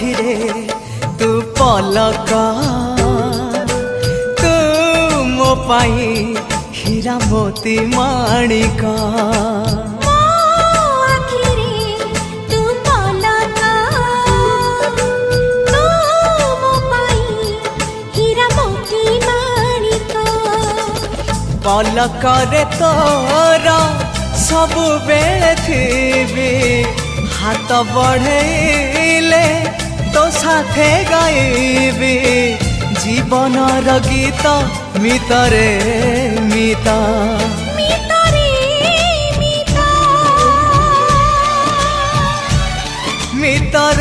आखिरे तू पलक तू मो पाई हीरा मोती माणिक पलकरे तोर सबु बेले थी हाथ बढ़ेले तो साथे गाइबी जीवनर गीत मितरे मिता मितर